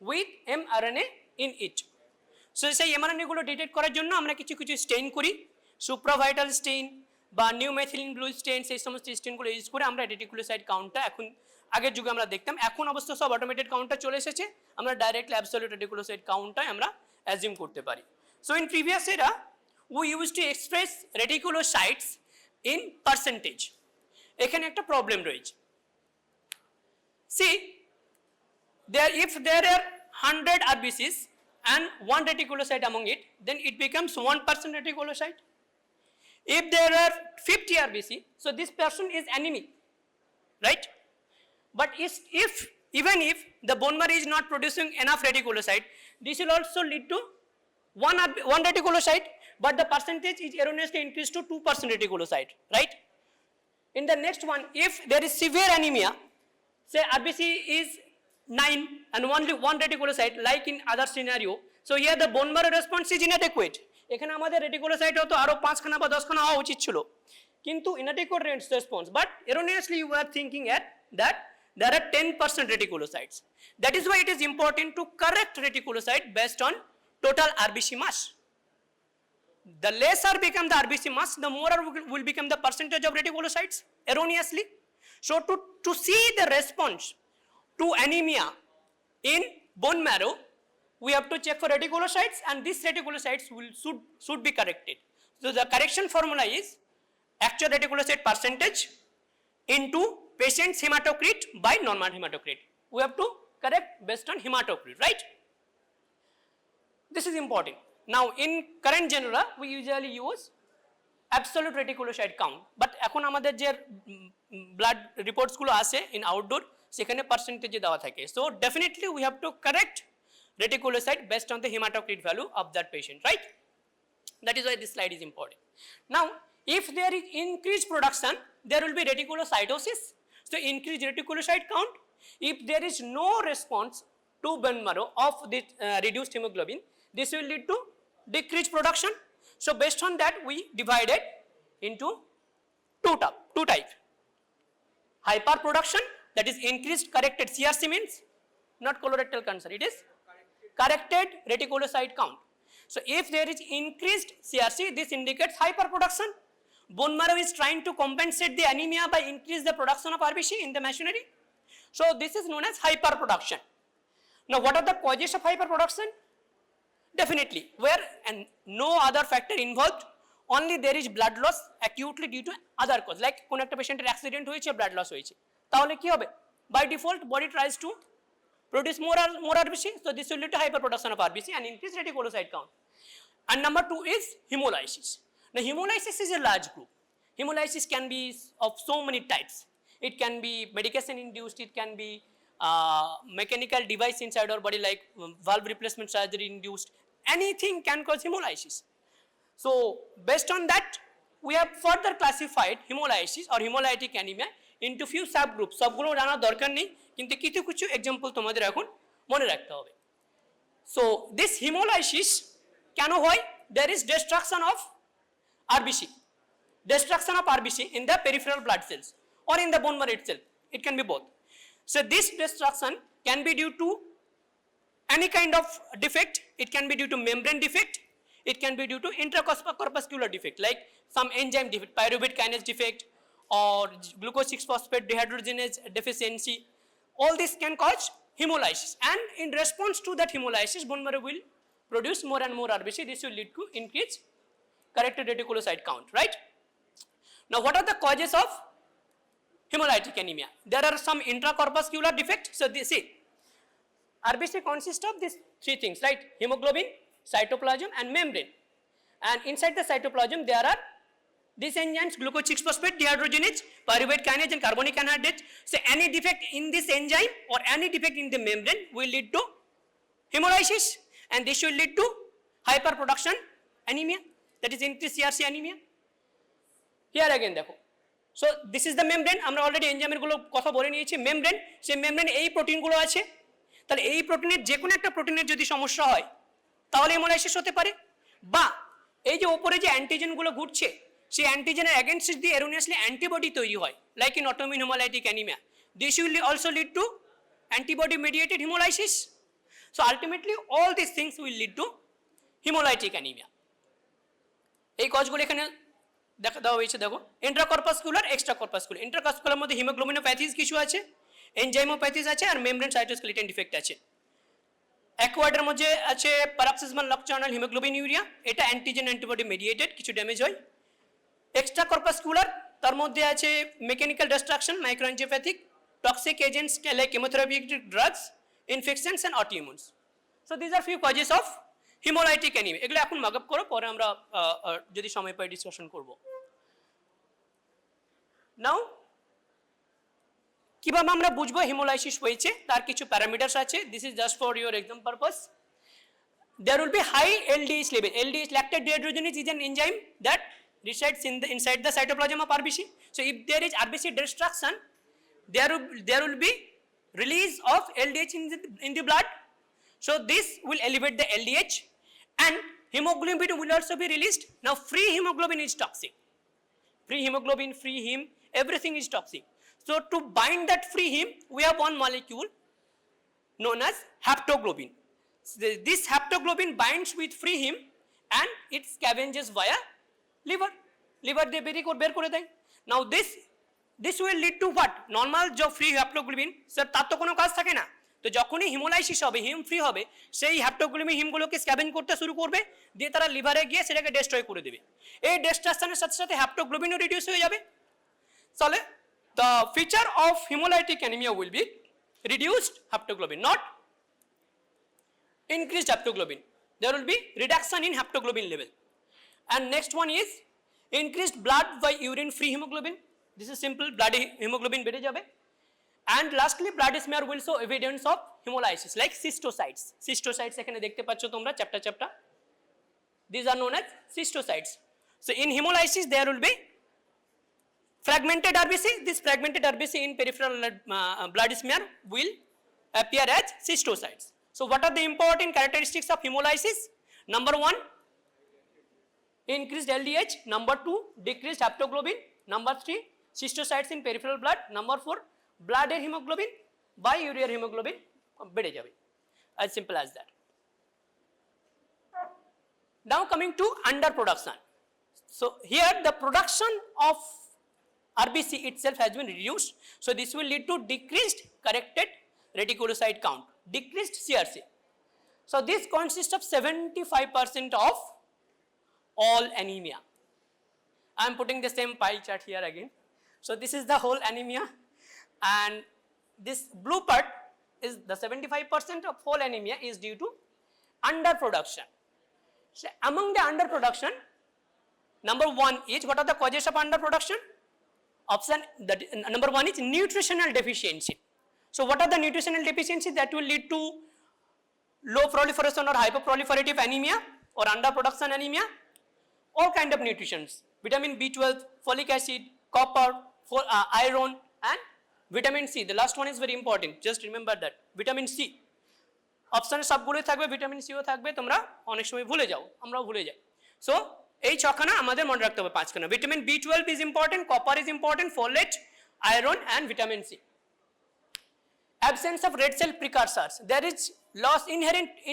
with mRNA in it. So সেই mRNA গুলো detect করার জন্য আমরা কিছু কিছু Steyn করি, সুপ্রাভাইটাল Steyn বা new মেথিলিন blue Steyn, সেই সমস্ত স্টেইনগুলো ইউজ করে আমরা রেটিকুলোসাইট কাউন্টটা, এখন আগের যুগে আমরা দেখতাম, এখন অবশ্য সব অটোমেটেড কাউন্টটা চলে এসেছে, আমরা ডাইরেক্টলি অ্যাবসলিউট রেটিকুলোসাইট কাউন্টটাই আমরা অ্যাজিউম করতে পারি। So in previous era we used to express reticulocytes in percentage. এখানে একটা প্রবলেম রয়েছে। See, if there are 100 RBCs and 1 reticulocyte among it, then it becomes 1% reticulocyte. If there are 50 RBC, so this person is anemic, right? But even if the bone marrow is not producing enough reticulocyte, this will also lead to one reticulocyte, but the percentage is erroneously increased to 2% reticulocyte, right? In the next one, if there is severe anemia, say RBC is 9 and only 1 reticulocyte, like in other scenario, so here the bone marrow response is inadequate. এখানে আমাদের reticulocyte হতো আরো 5 খানা বা 10 খানা হওয়া উচিত ছিল, কিন্তু inadequate response, but erroneously you are thinking that there are 10% reticulocytes. That is why it is important to correct reticulocyte based on total RBC mass. The lesser become the RBC mass, the more will become the percentage of reticulocytes erroneously. So to see the response to anemia in bone marrow, we have to check for reticulocytes, and these reticulocytes should be corrected. So the correction formula is actual reticulocyte percentage into patient's hematocrit by normal hematocrit. We have to correct based on hematocrit, right? This is important. Now in current genera we usually use absolute reticulocyte count, but এখন আমাদের যে blood reports গুলো আসে in outdoor, সেখানে percentage দেওয়া থাকে. So definitely we have to correct reticulocyte based on the hematocrit value of that patient, right? That is why this slide is important. Now if there is increased production, there will be reticulocytosis. So increased reticulocyte count. If there is no response to bone marrow of this reduced hemoglobin, this will lead to decreased production. So based on that we divided into two types. Hyperproduction, that is increased corrected CRC, means not colorectal cancer, it is corrected reticulocyte count. So if there is increased CRC, this indicates hyperproduction. Bone marrow is trying to compensate the anemia by increase the production of RBC in the machinery. So this is known as hyperproduction. Now what are the causes of hyperproduction? Definitely where and no other factor involved, only there is blood loss acutely due to other cause, like কোন একটা পেশেন্টের accident হয়েছে, blood loss হয়েছে, তাহলে কি হবে? By default body tries to produce more RBC, so this will lead to hyperproduction of RBC and increased reticulocyte count. And number 2 is hemolysis. Now hemolysis is a large group. Hemolysis can be of so many types. It can be medication induced, it can be mechanical device inside our body like valve replacement surgery induced. Anything can cause hemolysis. So based on that we have further classified hemolysis or hemolytic anemia into few subgroups. সবগুলো জানার দরকার নেই, কিন্তু কিছু কিছু example তোমাদের এখন মনে রাখতে হবে। So this hemolysis কেন হয়? There is destruction of RBC. Destruction of RBC in the peripheral blood cells or in the bone marrow itself. It can be both. So this destruction can be due to any kind of defect. It can be due to membrane defect. It can be due to intracorpuscular defect, like some enzyme defect, pyruvate kinase defect or glucose 6-phosphate dehydrogenase deficiency. All this can cause hemolysis, and in response to that hemolysis, bone marrow will produce more and more RBC. This will lead to increased corrected reticulocyte count, right? Now what are the causes of hemolytic anemia? There are some intracorpuscular defects. So see, RBC consists of these three things, right? Hemoglobin, cytoplasm and membrane. And inside the cytoplasm there are these enzymes, glucose 6-phosphate dehydrogenase, pyruvate kinase and carbonic anhydrase. So any defect in this enzyme or any defect in the membrane will lead to hemolysis, and this will lead to hyperproduction anemia, that is increased CRC anemia. Here again দেখো, so this is the membrane. আমরা already এনজাইমের গুলো কথা বলে নিয়েছি। Membrane, সেই মেমব্রেনে এই প্রোটিনগুলো আছে, তাহলে এই প্রোটিনের যে কোনো একটা প্রোটিনের যদি সমস্যা হয় তাহলে হেমোলাইসিস হতে পারে, বা এই যে উপরে যে অ্যান্টিজেনগুলো ঘুরছে সেই অ্যান্টিজেনের অ্যাগেনস্ট দিয়ে এরোনিয়াসলি অ্যান্টিবডি তৈরি হয়, like in autoimmune haemolytic anaemia. This will also lead to antibody mediated haemolysis. So ultimately all this things will lead to haemolytic anaemia. এই কজগুলো এখানে দেওয়া হয়েছে, দেখো ইন্ট্রাকর্পাসকুলার, এক্সট্রাকর্পাসকুলার। ইন্ট্রাকর্পাসকুলার মধ্যে হিমোগ্লোবিনোপ্যাথিস কিছু আছে, এনজাইমোপ্যাথিস আছে, আর মেমব্রেন সাইটোস্কেলিটন ডিফেক্ট আছে। অ্যাকোয়ার্ডের মধ্যে আছে প্যারাক্সিসমাল নকটার্নাল হিমোগ্লোবিন ইউরিয়া, এটা অ্যান্টিজেন অ্যান্টিবডি মেডিয়েটেড, কিছু ড্যামেজ হয়। এক্সট্রা কর্পাসকুলার, তার মধ্যে আছে mechanical destruction, microangiopathic, toxic agents like chemotherapeutic drugs, infections and autoimmunes. So these are few causes of haemolytic anaemia. এগুলো এখন মার্ক আপ করো, পরে আমরা যদি সময় পাই ডিসকাশন করব। নাও কিভাবে আমরা বুঝবো হিমোলাইসিস হয়েছে, তার কিছু প্যারামিটারস আছে। This is just for your exam purpose. There will be high LDH level. LDH, lactate dehydrogenase, is an enzyme that resides inside the cytoplasm of RBC. So if there is RBC destruction, there will be release of LDH in the blood. So this will elevate the LDH, and hemoglobin will also be released. Now free hemoglobin is toxic. Free hemoglobin, free heme, everything is toxic. So to bind that free heme, we have one molecule known as haptoglobin. This haptoglobin binds with free heme and it scavenges via liver. Liver they বের করে দেয়। Now this will lead to what? Normal जो free haptoglobin, sir তার তো কোনো কাজ থাকে না। তো যখনই হিমোলাইসিস হবে, হিম ফ্রি হবে, সেই হ্যাপ্টোগ্লোবিন হিমগুলোকে স্ক্যাভেঞ্জ করতে শুরু করবে, দিয়ে তারা লিভারে গিয়ে সেটাকে ডেস্ট্রয় করে দেবে। এই ডেস্ট্রাকশনের সাথে সাথে হ্যাপ্টোগ্লোবিনও রিডিউস হয়ে যাবে। তাহলে the feature of hemolytic anemia will be reduced haptoglobin, not increased haptoglobin. There will be reduction in haptoglobin level. And next one is increased blood by urine free hemoglobin. This is simple, blood hemoglobin বেড়ে যাবে। And lastly, blood smear will show evidence of hemolysis like cystocytes. Cystocytes এখানে দেখতে পাচ্ছ তোমরা চ্যাপ্টা। These are known as cystocytes. So in hemolysis there will be fragmented RBC. This fragmented RBC in peripheral blood smear will appear as cystocytes. So what are the important characteristics of hemolysis? Number 1, increased LDH. Number 2, decreased haptoglobin. Number 3, cystocytes in peripheral blood. Number 4, blood hemoglobin by urea hemoglobin বেড়ে যাবে। As simple as that. Now coming to underproduction. So here the production of RBC itself has been reduced. So this will lead to decreased corrected reticulocyte count, decreased CRC. So this consists of 75% of all anemia. I am putting the same pie chart here again. So this is the whole anemia, and this blue part is the 75% of all anemia is due to underproduction. So among the underproduction, number 1 is, what are the causes of underproduction? Option number 1 is nutritional deficiency. So what are the nutritional deficiencies that will lead to low proliferation or hyperproliferative anemia or underproduction anemia? All kind of nutrients: vitamin B12, folic acid, copper, iron, and vitamin C. The last one is very important, just remember that, vitamin C. অপশনে সবগুলোই থাকবে, vitamin CO থাকবে, তোমরা অনেক সময় ভুলে যাও, আমরাও ভুলে যাই। সো এই ছখানা আমাদের মনে রাখতে হবে, 5খানা। Vitamin B12 is important, copper is important, folate, iron, and vitamin C. Absence of red cell precursors. There is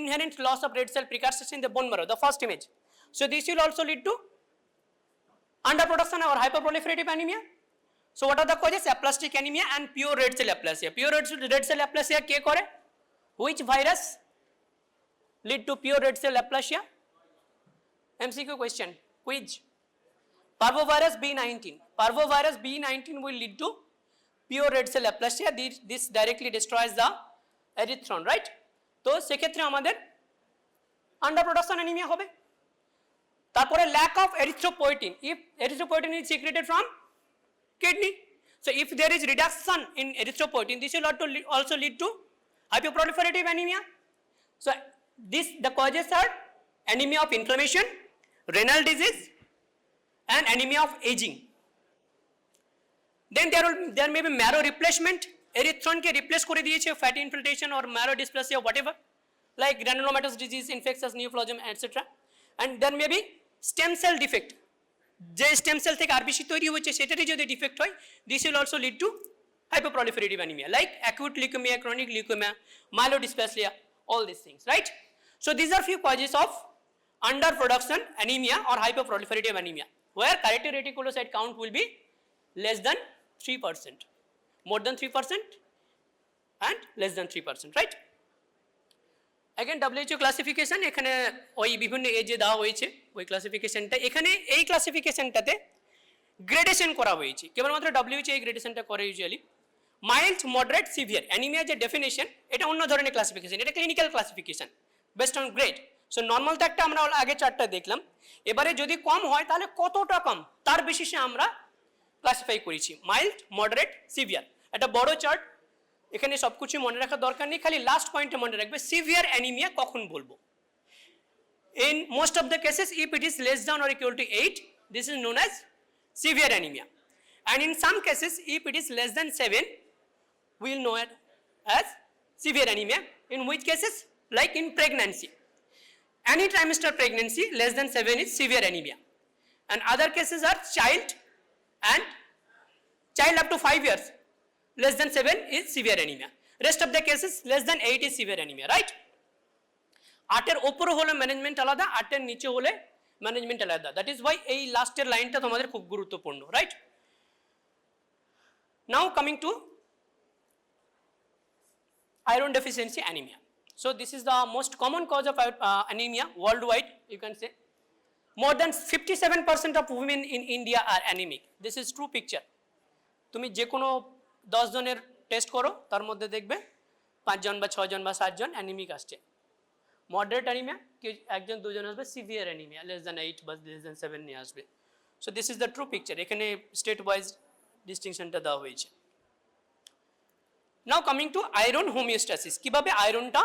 inherent loss of red cell precursors in the bone marrow, the first image. So this will also lead to underproduction or hyperproliferative anemia. So what are the causes? Aplastic anemia and pure red cell aplasia. Pure red cell aplasia কে করে? Which virus lead to pure red cell aplasia? MCQ question, quiz. Parvovirus B19. Parvovirus B19 will lead to pure red cell aplasia. This directly destroys the erythron, right? তো সেক্ষেত্রে আমাদের underproduction anemia হবে। তারপরে lack of erythropoietin. If erythropoietin is secreted from kidney, so if there is reduction in erythropoietin, this will also lead to hyperproliferative anemia. So the causes are anemia of inflammation, renal disease, and anemia of aging. Then there may be marrow replacement. Erythron ke replace kore diyeche fatty infiltration or marrow dysplasia, whatever, like granulomatous disease, infectious neoplasm, etc. And there may be stem cell defect. যে stem cell থেকে RBC তৈরি হচ্ছে সেটারই যদি defect হয়, this will also lead to hyperproliferative anemia, like acute leukemia, chronic leukemia, myelodysplasia, all these things, right? So these are few causes of underproduction anemia or hyperproliferative anemia, where corrected reticulocyte count will be less than 3%, more than 3%, and less than 3%, right? Again WHO classification এখানে ওই বিভিন্ন এজে দেওয়া হয়েছে ওই ক্লাসিফিকেশনটা। এখানে এই ক্লাসিফিকেশনটাতে gradation করা হয়েছে, কেবলমাত্র WHO এই গ্রেডেশনটা করে usually. Mild, moderate, severe anaemia যে ডেফিনেশন এটা অন্য ধরনের ক্লাসিফিকেশন, এটা clinical classification based on grade. So normal তো একটা আমরা আগে চারটা দেখলাম, এবারে যদি কম হয় তাহলে কতটা কম তার বেসিসে আমরা ক্লাসিফাই করেছি মাইল্ড, মডারেট, সিভিয়ার। একটা বড় চার্ট, এখানে সব কিছু মনে রাখার দরকার নেই, খালি লাস্ট পয়েন্টে মনে রাখবে সিভিয়ার অ্যানিমিয়া কখন বলবো। In most of the cases, if it is less than or equal to 8, this is known as severe anemia. And in some cases, if it is less than 7, we will know it as severe anemia. In which cases? Like in pregnancy. Any trimester pregnancy less than 7 is severe anemia. And other cases are child and child up to 5 years. Less than 7 is severe anemia. Rest of the cases less than 8 is severe anemia, right? 8-এর উপরে হলে management আলাদা, 8-এর নিচে হলে management আলাদা। That is Y এই লাস্টের লাইনটা তোমাদের খুব গুরুত্বপূর্ণ, right? Now coming two iron deficiency anemia. So this is the most common cause of anemia worldwide, you can say. More than 57% of women in India are anemic. This is true picture. তুমি যে কোনো 10 জনের test করো, তার মধ্যে দেখবে 5 জন বা 6 জন বা 7 জন অ্যানিমিক আসছে। মডারেট অ্যানিমিয়া একজন দুজন আসবে, সিভিয়ার অ্যানিমিয়া লেস দ্যান 8 বা লেস দ্যান 7 নিয়ে আসবে। So this is the true picture, এখানে স্টেট ওয়াইজ ডিস্টিংশনটা দেওয়া হয়েছে। নাও কামিং টু আয়রন হোমিওস্ট্যাসিস, কিভাবে আয়রনটা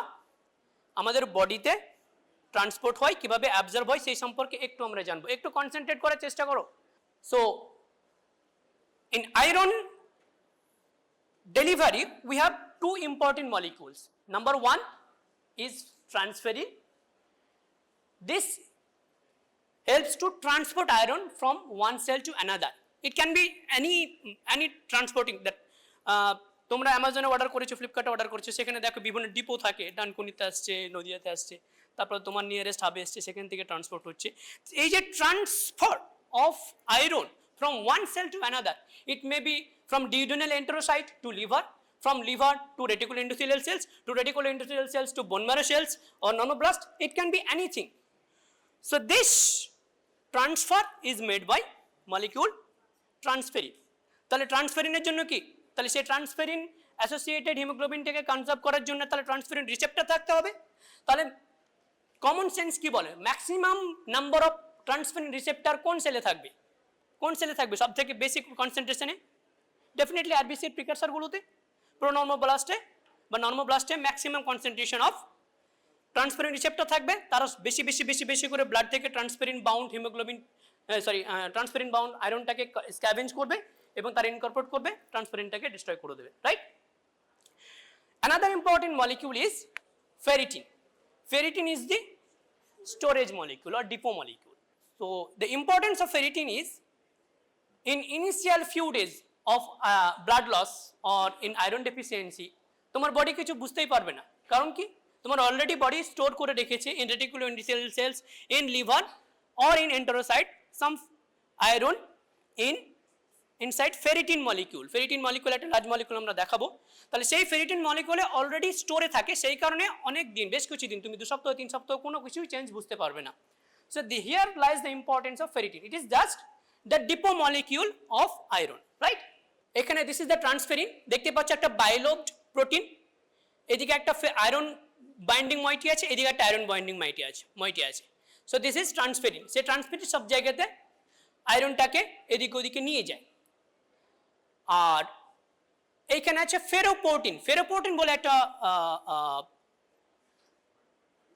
আমাদের বডিতে ট্রান্সপোর্ট হয়, কিভাবে অ্যাবজর্ব হয় সেই সম্পর্কে একটু আমরা জানবো। একটু কনসেন্ট্রেট করার চেষ্টা করো। So in iron delivery we have two important molecules. Number one is transferrin. This helps to transport iron from one cell to another. It can be any transporting that তোমরা অ্যামাজনে অর্ডার করেছো, ফ্লিপকার্টে order করেছো, সেখানে দেখো বিভিন্ন depot থাকে, ডানকুনিতে আসছে, নদিয়াতে আসছে, তারপর তোমার নিয়ারেস্ট হাবে আসছে, সেখান থেকে ট্রান্সপোর্ট হচ্ছে। এই যে transfer of iron from one cell to another, it may be from duodenal enterocyte to liver, from liver to reticular endothelial cells, to reticular endothelial cells to bone marrow cells or nanoblast. It can be anything. So this transfer is made by molecule transferrin. তাহলে ট্রান্সফেরিনের জন্য কি, তাহলে সেই transferrin associated হিমোগ্লোবিনটাকে conserve করার জন্য তাহলে transferrin receptor থাকতে হবে। তাহলে কমন সেন্স কি বলে, maximum number of transferrin receptor কোন সেলে থাকবে, কোন সেলে থাকবে সব থেকে বেসিক কনসেন্ট্রেশনে? ডেফিনেটলি আরবিসির প্রিকারসারগুলোতে, প্রোনর্মোব্লাস্টে বা নর্মোব্লাস্টে maximum concentration of transferrin receptor থাকবে। তারা বেশি করে ব্লাড থেকে transferrin bound haemoglobin transferrin bound আয়রনটাকে স্ক্যাভেঞ্জ করবে এবং তারা ইনকর্পোরেট করবে, ট্রান্সফেরিনটাকে ডিস্ট্রয় করে দেবে, right? Another important molecule is ferritin. Ferritin is the storage molecule or depot molecule. So the importance of ferritin is in initial few days of blood loss or in iron deficiency, তোমার body কিছু বুঝতেই পারবে না। কারণ কি, তোমার already body store করে রেখেছে in reticular endothelial cells, in liver or in enterocyte some iron inside ferritin molecule. Ferritin molecule একটা লার্জ মলিকিউল আমরা দেখাবো। তাহলে সেই ফেরিটিন মলিকিউলে অলরেডি স্টোরে থাকে, সেই কারণে অনেক দিন, বেশ কিছু দিন, তুমি 2 সপ্তাহ 3 সপ্তাহ কোনো কিছুই চেঞ্জ বুঝতে পারবে না। So here lies the importance of ferritin. It is just the depot molecule of iron, right? এখানে this is the transferrin, দেখতে পাচ্ছ একটা বাইলোবড প্রোটিন, এদিকে একটা আয়রন বাইন্ডিং মইটি আছে, এদিকে একটা আয়রন বাইন্ডিং মইটি আছে। So this is transferrin. সে ট্রান্সফেরিন সব জায়গাতে আয়রনটাকে এদিকে ওদিকে নিয়ে যায়। আর এইখানে আছে ফেরোপোর্টিন। ফেরোপোর্টিন বলে একটা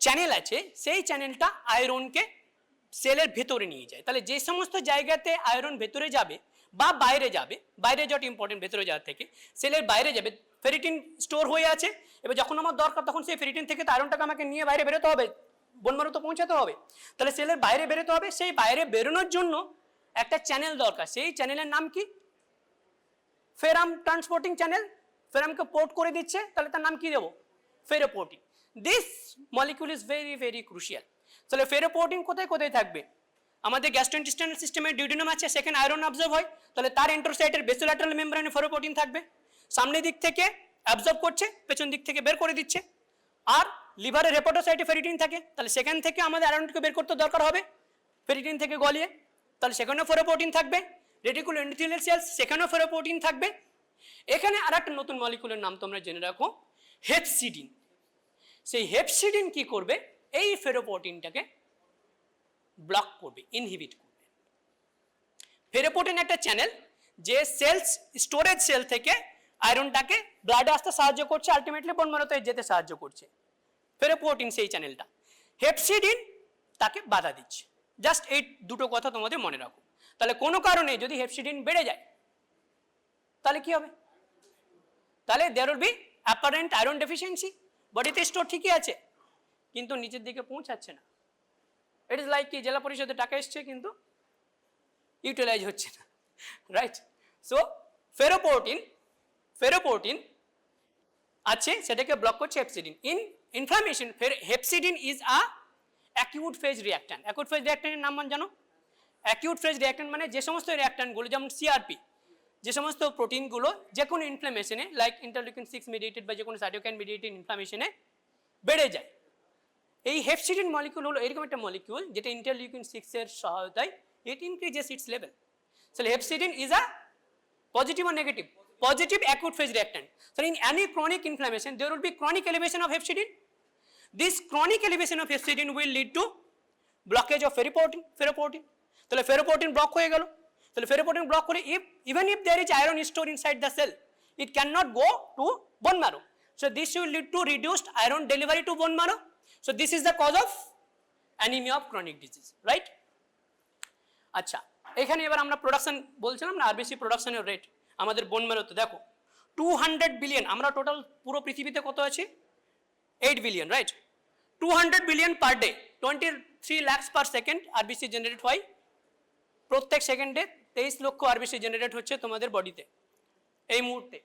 চ্যানেল আছে, সেই চ্যানেলটা আয়রনকে সেলের ভেতরে নিয়ে যায়। তাহলে যে সমস্ত জায়গাতে আয়রন ভেতরে যাবে বা বাইরে যাবে, বাইরে যাওয়াটা ইম্পর্টেন্ট, ভেতরে যাওয়ার থেকে সেলের বাইরে যাবে, ফেরিটিন স্টোর হয়ে আছে, এবার যখন আমার দরকার তখন সেই ফেরিটিন থেকে আয়রনটাকে আমাকে নিয়ে বাইরে বেরোতে হবে, বোনমারো তো পৌঁছাতে হবে, তাহলে সেলের বাইরে বেরোতে হবে। সেই বাইরে বেরোনোর জন্য একটা চ্যানেল দরকার, সেই চ্যানেলের নাম কি, ফেরাম ট্রান্সপোর্টিং চ্যানেল। ফেরামকে পোর্ট করে দিচ্ছে, তাহলে তার নাম কি দেবো, ferroportin. This molecule is very very crucial. তাহলে ফেরোপোর্টিন কোথায় কোথায় থাকবে, আমাদের গ্যাস্ট্রোইন্টেস্টাইনাল সিস্টেমে ডিউডিনাম আছে, সেখানে আয়রন অবজর্ভ হয়, তাহলে তার এন্টেরোসাইটের বেসোল্যাটারাল মেমব্রেনে ফেরোপোর্টিন থাকবে। সামনের দিক থেকে অ্যাবজর্ব করছে, পেছন দিক থেকে বের করে দিচ্ছে। আর লিভারের হেপাটোসাইটে ফেরিটিন থাকে, তাহলে সেখান থেকে আমাদের আয়রনকে বের করতে দরকার হবে ফেরিটিন থেকে গলিয়ে, তাহলে সেখানেও ফেরোপ্রোটিন থাকবে। রেটিকুলো এন্ডোথেলিয়াল সেলস, সেখানেও ফেরোপ্রোটিন থাকবে। এখানে আর একটা নতুন মলিকুলের নাম তোমরা জেনে রাখো, হেপসিডিন। সেই হেপসিডিন কি করবে, এই ফেরোপ্রোটিনটাকে ব্লক করবে, ইনহিবিট করবে। ফেরোপ্রোটিন একটা চ্যানেল যে সেলস স্টোরেজ সেল থেকে আয়রনটাকে ব্লাডে আসতে সাহায্য করছে, আলটিমেটলি বোন ম্যারোতে যেতে সাহায্য করছে। ফেরোপ্রোটিন সেই চ্যানেলটা, হেপসিডিন তাকে বাধা দিচ্ছে। জাস্ট এই দুটো কথা তোমাদের মনে রাখো। তাহলে কোনো কারণে যদি হেপসিডিন বেড়ে যায় তাহলে কি হবে, তাহলে there will be apparent iron deficiency. বডিতে স্টোর ঠিকই আছে কিন্তু নিচের দিকে পৌঁছাচ্ছে না। ইট ইজ লাইক কি জেলা পরিষদে টাকা এসছে কিন্তু ইউটিলাইজ হচ্ছে না, রাইট? সো ফেরোপ্রোটিন আছে, সেটাকে ব্লক করছে hepcidin. In inflammation hepcidin is a acute phase reactant. Acute phase রিঅ্যাক্ট্যান্টের নাম জানো? অ্যাকিউট ফেজ রিঅ্যাক্ট্যান্ট মানে যে সমস্ত রিঅ্যাক্ট্যান্টগুলো, যেমন সিআরপি, যে সমস্ত প্রোটিনগুলো যে কোনো ইনফ্লামেশনে লাইক ইন্টারলিউকিন 6 মিডিয়েটেড বা যে কোনো সাইটোকাইন মিডিয়েটেড ইনফ্লামেশনে বেড়ে যায়। এই হেপসিডিন মলিকিউল হলো এরকম একটা মলিকিউল যেটা ইন্টারলিউকিন 6 এর সহায়তায় it increases it's level. So hepcidin is a positive or negative? Positive acute phase reactant. So in any chronic inflammation there will be chronic elevation of hepcidin. This chronic elevation of hepcidin will lead to blockage of ferroportin. তাহলে ferroportin block হয়ে গেল। তাহলে ferroportin block করে even if there is iron stored inside the cell, it cannot go to bone marrow. So this will lead to reduced iron delivery to bone marrow. So this is the cause of anemia of chronic disease, right? আচ্ছা, এখানে এবার আমরা production বলছিলাম না, RBC প্রোডাকশনের rate আমাদের বোন ম্যারোতে দেখো 200 বিলিয়ন। আমরা টোটাল পুরো পৃথিবীতে কত আছি? 8 billion, right? 200 billion per day, 23 lakhs per second RBC generate হয়। প্রত্যেক সেকেন্ডে 23 লক্ষ আরবিসি জেনারেট হচ্ছে তোমাদের বডিতে এই মুহূর্তে।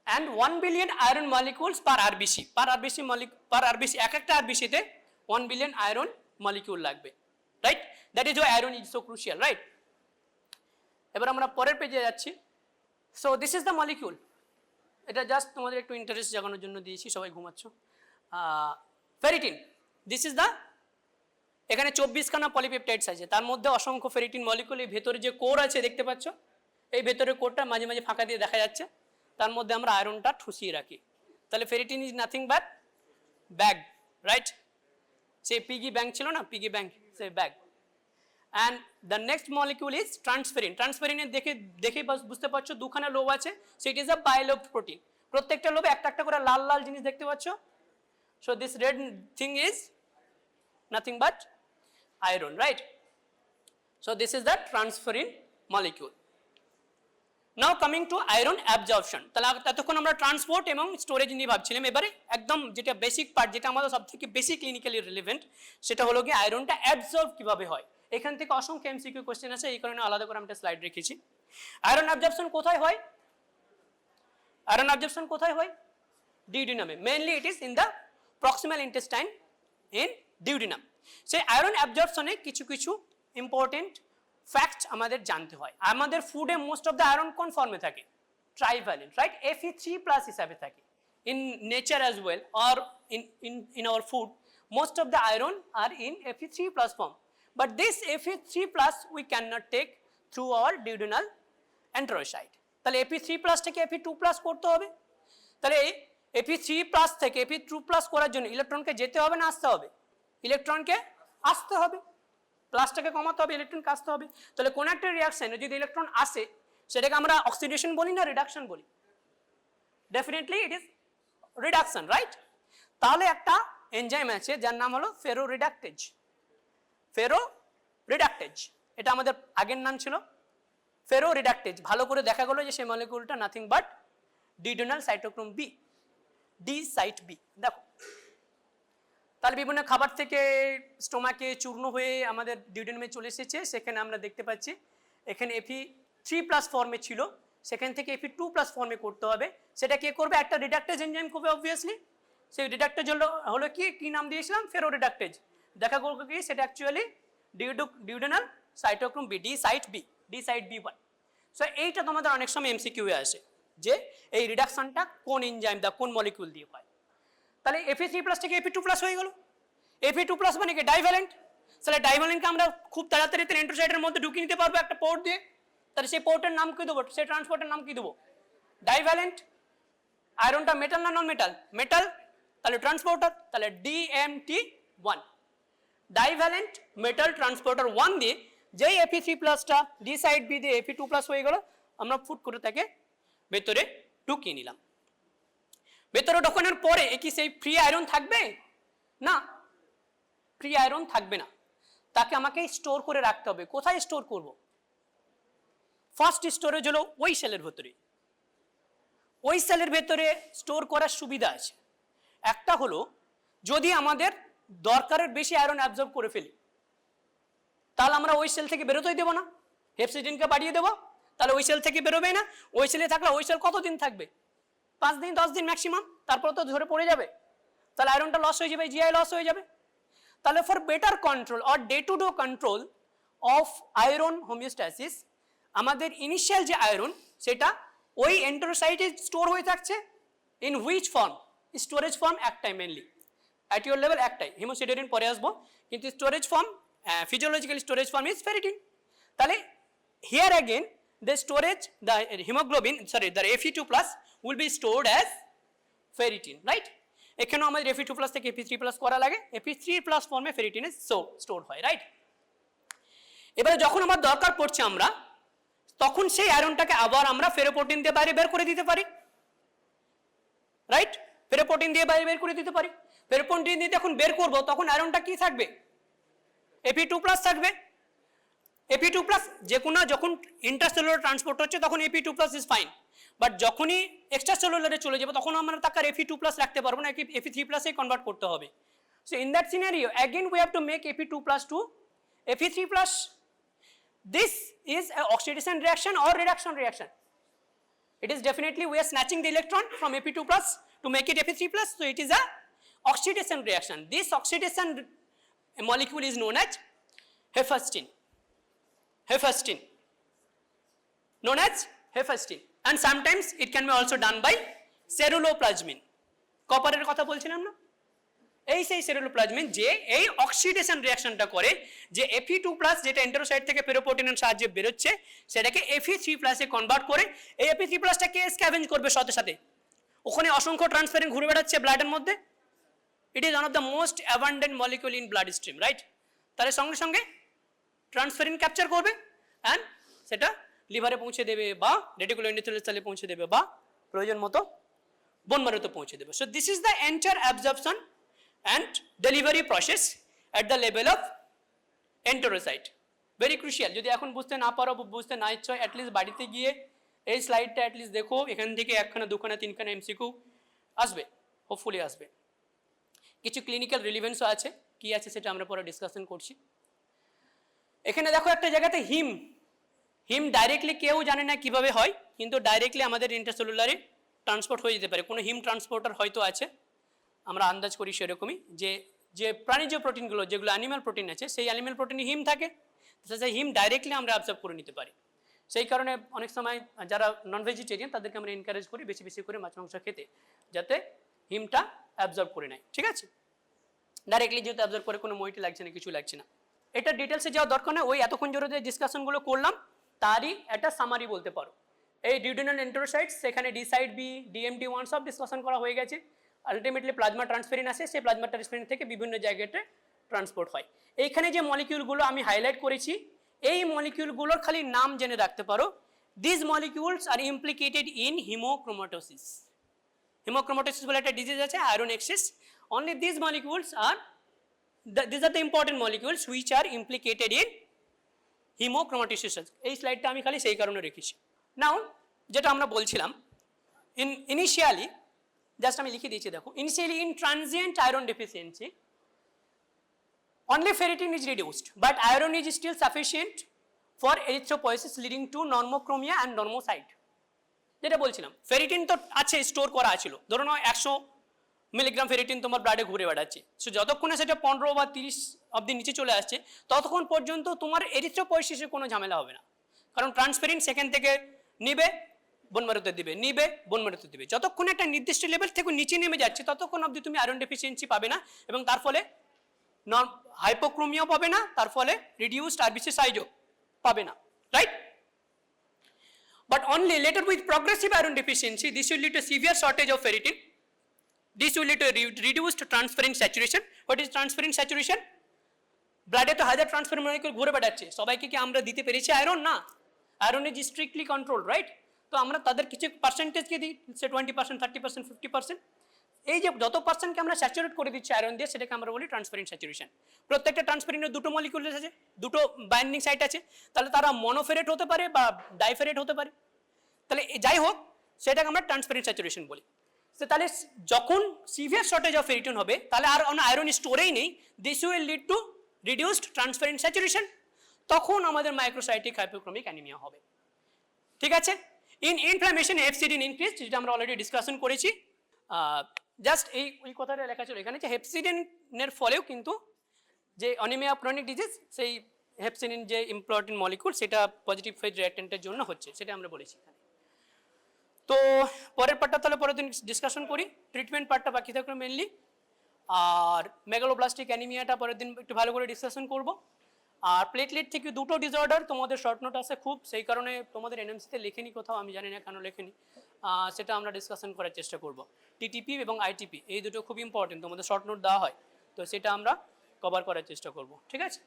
And 1 billion iron molecules per RBC, এক একটা আরবিসিতে 1 বিলিয়ন আয়রন মলিকিউল লাগবে, right? That is Y iron is so crucial, right? এবার আমরা পরের পেজে যাচ্ছি। So this is the molecule. এটা জাস্ট তোমাদের একটু ইন্টারেস্ট জাগানোর জন্য দিয়েছি, সবাই ঘুমাচ্ছ। ফেরিটিন, দিস ইজ দ্য, এখানে 24খানা পলিপেপটাইডস আছে, তার মধ্যে অসংখ্য ফেরিটিন মলিকিউল। এই ভেতরে যে কোর আছে দেখতে পাচ্ছ, এই ভেতরের কোরটা মাঝে মাঝে ফাঁকা দিয়ে দেখা যাচ্ছে, তার মধ্যে আমরা আয়রনটা ঠুসিয়ে রাখি। তাহলে ferritin is nothing but bag, right? সেই পিগি ব্যাংক ছিল না, পিগি ব্যাংক, সেই bag. And the next molecule is transferrin. ট্রান্সফেরিনের দেখেই বুঝতে পারছো দুখানা লোব আছে, so it is a bilobe protein. প্রত্যেকটা লোবে একটা একটা করে লাল লাল জিনিস দেখতে পাচ্ছ। So this red thing is nothing but iron, right? So this is the transferrin molecule. Now coming to iron absorption. তাহলে এতক্ষণ আমরা ট্রান্সপোর্ট এবং স্টোরেজ নিয়ে ভাবছিলাম। এবারে একদম যেটা বেসিক পার্ট, যেটা আমাদের সব থেকে বেশি ক্লিনিক্যালি রিলেভেন্ট, সেটা হলো কি আয়রনটা অ্যাবজর্ব কিভাবে হয়। এখান থেকে অসংখ্য এমসিকিউ কোশ্চেন আছে, এই কারণে আলাদা করে আমি একটা স্লাইড রেখেছি। আয়রন অ্যাবজর্পশন কোথায় হয়? আয়রন অ্যাবজর্পশন কোথায় হয়? ডিউডিনামে। Mainly it is in the proximal intestine in duodenum. সেই আয়রন অ্যাবজর্পশনে কিছু কিছু ইম্পর্টেন্ট ফ্যাক্ট আমাদের জানতে হয়। আমাদের ফুডে মোস্ট অফ দ্য আয়রন কোন ফর্মে থাকে? Trivalent, right? Fe3+ হিসাবে থাকে। In nature as well or in our food most of the iron are in Fe3+ form. But this Fe3+ we cannot take through our duodenal enterocyte. তাহলে Fe3+ থেকে Fe2+ করতে হবে। তাহলে Fe3+ থেকে Fe2+ করার জন্য ইলেকট্রনকে যেতে হবে না আসতে হবে? ইলেকট্রনকে আসতে হবে, প্লাসটাকে কমাতে হবে, ইলেকট্রনকে আসতে হবে। তাহলে কোন একটা রিঅ্যাকশনে যদি ইলেকট্রন আসে সেটাকে আমরা অক্সিডেশন বলি না রিডাকশন বলি? Definitely it is reduction, right? তাহলে একটা এনজাইম আছে যার নাম হলো ফেরোরিডাকটেজ। ফেরোরিডাকটেজ, এটা আমাদের আগের নাম ছিল ফেরোরিডাকটেজ। ভালো করে দেখা গেল যে সেই মলিকিউলটা nothing but duodenal cytochrome B, D cyt B. দেখো তাহলে বিভিন্ন খাবার থেকে স্টোমাকে চূর্ণ হয়ে আমাদের ডিউডেনামে চলে এসেছে, সেখানে আমরা দেখতে পাচ্ছি এখানে Fe3+ ফর্মে ছিল, সেখান থেকে Fe2+ ফর্মে করতে হবে। সেটা কে করবে? একটা রিডাকটেজ এনজাইম করবে অবভিয়াসলি। সেই রিডাকটেজ হলো কি নাম দিয়েছিলাম? ফেরোরিডাকটেজ। দেখা করবো কি সেটা actually duodenal cytochrome B, D site বি1। সো এইটা তোমাদের অনেক সময় এমসিকিউ এ আসে যে এই রিডাকশনটা কোন এনজাইম কোন মলিকিউল দিয়ে হয়। তাহলে Fe3+ থেকে Fe2+ হয়ে গেল। Fe2+ মানে কি ডাইভ্যালেন্ট, তাহলে ডাইভ্যালেন্টকে আমরা খুব তাড়াতাড়ি এন্ট্রোসাইটের মধ্যে ঢুকিয়ে নিতে পারবো একটা পোর্ট দিয়ে, তাহলে সেই পোর্টের নাম কি দেবো, সেই ট্রান্সপোর্টের নাম কি দেবো, ডাইভ্যালেন্ট। আয়রনটা মেটাল না নন মেটাল, মেটাল, তাহলে ট্রান্সপোর্টার, তাহলে DMT1, ডাইভ্যালেন্ট মেটাল ট্রান্সপোর্টার 1 দিয়ে যেই Fe3+টা ডি সাইড বি দিয়ে Fe2+ হয়ে গেল, আমরা ফুট করে তাকে ভেতরে ঢুকিয়ে নিলাম। ভেতরে ঢোকানোর পরে কি সেই ফ্রি আয়রন থাকবে না, ফ্রি আয়রন থাকবে না, তাকে আমাকে স্টোর করে রাখতে হবে। কোথায় স্টোর করব? ফার্স্ট স্টোরেজ হলো ওই সেলের ভেতরে। ওই সেলের ভেতরে স্টোর করার সুবিধা আছে। একটা হলো যদি আমাদের দরকারের বেশি আয়রন অ্যাবজর্ব করে ফেলি, তাহলে আমরা ওই সেল থেকে বেরোতেই দেবো না, হেপসিডিনকে বাড়িয়ে দেবো, তাহলে ওই সেল থেকে বেরোবে না। ওই সেলে থাকলে ওই সেল কতদিন থাকবে, 5 দিন 10 দিন ম্যাক্সিমাম, তারপর তো ধরে পড়ে যাবে, তাহলে আয়রনটা লস হয়ে যাবে, জিআই লস হয়ে যাবে। তাহলে for better control or day to day control of iron homeostasis, আমাদের ইনিশিয়াল যে আয়রন সেটা ওই এন্টেরোসাইটে স্টোর হয়ে থাকছে। In which form? Storage form একটাই মেনলি, অ্যাট ইউর লেভেল একটাই, হিমোসিডেরিন পরে আসবো, কিন্তু storage form, physiological storage form is ferritin. তাহলে here again the storage, the hemoglobin, sorry, the Fe2+ will be stored as ferritin, right? এখানেও আমাদের Fe2+ থেকে Fe3+ করা লাগে, Fe3+ ফর্মে ফেরিটিনে স্টোর হয়, রাইট? এবারে যখন আমার দরকার পড়ছে আমরা, তখন সেই আয়রনটাকে আবার আমরা ফেরোপ্রোটিন দিয়ে বাইরে বের করে দিতে পারি, রাইট? ফেরোপ্রোটিন দিয়ে বাইরে বের করে দিতে পারি। ফেরোপ্রোটিন দিয়ে যখন বের করব তখন আয়রনটা কি থাকবে, Fe2+ থাকবে। Fe2+ যে কোনো যখন ইন্ট্রাসেলুলার ট্রান্সপোর্ট হচ্ছে তখন Fe2+ ইজ ফাইন, বাট যখনই এক্সট্রা সেলুলারে চলে যাবে তখন আমরা তাকে Fe2+ রাখতে পারবো না, Fe3+ এ কনভার্ট করতে হবে। So in that scenario again we have to make Fe2+ to Fe3+. This is an oxidation reaction or reduction reaction. It is definitely we are snatching the electron from Fe2+ to make it Fe3+, so it is a oxidation reaction. This oxidation molecule is known as hephaestin. Hephaestin, known as hephaestin, and sometimes it can be also done by ceruloplasmin. কপারের কথা বলছিলাম না, এই সেই ceruloplasmin যে এই oxidation রিঅ্যাকশনটা করে, যে Fe2+ যেটা এন্টেরোসাইট থেকে পেরোপ্রোটিনের সাহায্যে বেরোচ্ছে সেটাকে Fe3+ এ কনভার্ট করে এই Fe3+টাকে স্ক্যাভেঞ্জ করবে সাথে সাথে। ওখানে অসংখ্য ট্রান্সফারিন ঘুরে বেড়াচ্ছে ব্লাডের মধ্যে। It is one of the most abundant molecule in blood stream, right? তাহলে সঙ্গে সঙ্গে ট্রান্সফারিন ক্যাপচার করবে অ্যান্ড সেটা লিভারে পৌঁছে দেবে বা রেটিকুলার এন্ডোথেলিয়াল সেলে পৌঁছে দেবে বা প্রয়োজন মতো বোন ম্যারোতে পৌঁছে দেবে। So this is the entire absorption and delivery process at the level of enterocyte. Very crucial. যদি এখন বুঝতে না পারো, বুঝতে না ইচ্ছা হয়, অ্যাটলিস্ট বাড়িতে গিয়ে এই স্লাইডটা অ্যাটলিস্ট দেখো, এখান থেকে একখানা দুখানা তিনখানা এমসিকিউ আসবে, হোপফুলি আসবে। কিছু ক্লিনিক্যাল রিলিভেন্সও আছে, কি আছে সেটা আমরা পরে ডিসকাশন করছি। এখানে দেখো একটা জায়গাতে হিম ডাইরেক্টলি কেউ জানে না কিভাবে হয়, কিন্তু ডাইরেক্টলি আমাদের ইন্টারসেলুলারে ট্রান্সপোর্ট হয়ে যেতে পারে। কোনো হিম ট্রান্সপোর্টার হয়তো আছে, আমরা আন্দাজ করি সেরকমই, যে প্রাণীজ প্রোটিনগুলো যেগুলো অ্যানিম্যাল প্রোটিন আছে সেই অ্যানিম্যাল প্রোটিনে হিম থাকে, সেই হিম ডাইরেক্টলি আমরা অ্যাবজর্ব করে নিতে পারি। সেই কারণে অনেক সময় যারা নন ভেজিটেরিয়ান তাদেরকে আমরা এনকারেজ করি বেশি বেশি করে মাছ মাংস খেতে, যাতে হিমটা অ্যাবজর্ব করে নেয়, ঠিক আছে? ডাইরেক্টলি যেহেতু অ্যাবজর্ব করে কোনো মইটি লাগছে না, কিছু লাগছে না। এটা ডিটেলসে যাওয়ার দরকার নেই, ওই এতক্ষণ জোরে যে ডিসকাশনগুলো করলাম তারই একটা সামারি বলতে পারো। এই ডিউডিনাল এন্টেরোসাইটস, সেখানে ডি সাইড বি, DMT1 সব ডিসকাশন করা হয়ে গেছে। আলটিমেটলি প্লাজমা ট্রান্সফেরিন আসে, সেই প্লাজমা ট্রান্সফেরিন থেকে বিভিন্ন জায়গাতে ট্রান্সপোর্ট হয়। এইখানে যে মলিকিউলগুলো আমি হাইলাইট করেছি, এই মলিকিউলগুলোর খালি নাম জেনে রাখতে পারো। This molecules are implicated in haemochromatosis. Haemochromatosis বলে একটা ডিজিজ আছে, iron excess. Only this molecules are this are the important molecules which are implicated in haemochromatosis. এই স্লাইডটা আমি খালি সেই কারণে রেখেছি। নাও যেটা আমরা বলছিলাম, ইনিশিয়ালি জাস্ট আমি লিখে দিয়েছি, দেখো, initially in transient iron deficiency only ferritin is reduced, but iron is still sufficient for erythropoiesis leading to normochromia and normocyte. যেটা বলছিলাম, ফেরিটিন তো আছে, স্টোর করা ছিল, ধরো না 100 মিলিগ্রাম ফেরিটিন তোমার ব্লাডে ঘুরে বেড়াচ্ছে। সো যতক্ষণে সেটা 15 বা 30 অব্দি নিচে চলে আসছে ততক্ষণ পর্যন্ত তোমার এরিথ্রোপয়েসিসের কোনো ঝামেলা হবে না, কারণ ট্রান্সফেরিন সেখান থেকে নিবে, বোন ম্যারোতে দিবে, নিবে বোন ম্যারোতে দিবে। যতক্ষণ একটা নির্দিষ্ট লেভেল থেকে নিচে নেমে যাচ্ছে ততক্ষণ অবধি তুমি আয়রন ডেফিসিয়েন্সি পাবে না, এবং তার ফলে নন হাইপোক্রোমিয়াও পাবে না, তার ফলে রিডিউসড আরবিসি সাইজও পাবে না, right? But only later with progressive iron deficiency, this will lead to severe shortage of ferritin. This will lead to reduced transferrin saturation. What is transferrin saturation? ব্লাডে তো হাজার ট্রান্সফার মলিকিউল ঘুরে বেড়াচ্ছে, সবাইকে কি আমরা দিতে পেরেছি আয়রন? না, iron is strictly control, right? তো আমরা তাদের কিছু পার্সেন্টেজকে দিই, সে 20%, 30%, 50%। এই যে যত পার্সেন্টকে আমরা স্যাচুরেট করে দিচ্ছি আয়রন দিয়ে, সেটাকে আমরা বলি ট্রান্সফারিন স্যাচুরেশন। প্রত্যেকটা ট্রান্সফারিনের দুটো মলিকিউল আছে, দুটো বাইন্ডিং সাইট আছে, তাহলে তারা মনোফেরেট হতে পারে বা ডাইফেরেট হতে পারে। তাহলে যাই হোক, সেটাকে আমরা ট্রান্সফারিন স্যাচুরেশন বলি। তাহলে যখন সিভিয়ার শর্টেজ অফ ফেরিটিন হবে, তাহলে আর আয়রন স্টোরেই নেই, this will lead two reduced transferrin saturation, তখন আমাদের মাইক্রোসাইটিক হাইপোক্রোমিক অ্যানিমিয়া হবে। ঠিক আছে? ইন ইনফ্লামেশন হেপসিডিন ইনক্রিজ, যেটা আমরা অলরেডি ডিসকাশন করেছি। জাস্ট এই কথাটা লেখা ছিল এখানে যে হেপসিডিনের ফলেও কিন্তু যে অনিমিয়া ক্রনিক ডিজিজ, সেই হেপসিডিন যে ইম্পর্টেন্ট মলিকুল, সেটা পজিটিভ ফেজ রিঅ্যাক্টেন্টের জন্য হচ্ছে, সেটা আমরা বলেছি এখানে। তো পরের পার্টটা তাহলে পরের দিন ডিসকাশন করি, ট্রিটমেন্ট পার্টটা বাকি থাকলো মেনলি। আর মেগালোব্লাস্টিক অ্যানিমিয়াটা পরের দিন একটু ভালো করে ডিসকাশন করব। আর প্লেটলেট থেকে দুটো ডিসঅর্ডার তোমাদের শর্ট নোট আছে খুব, সেই কারণে তোমাদের এনএমসিতে লেখেনি কোথাও, আমি জানি না কেন লেখেনি, সেটা আমরা ডিসকাশন করার চেষ্টা করব। টিটিপি এবং আইটিপি এই দুটো খুব ইম্পর্টেন্ট, তোমাদের শর্ট নোট দেওয়া হয়, তো সেটা আমরা কভার করার চেষ্টা করব। ঠিক আছে?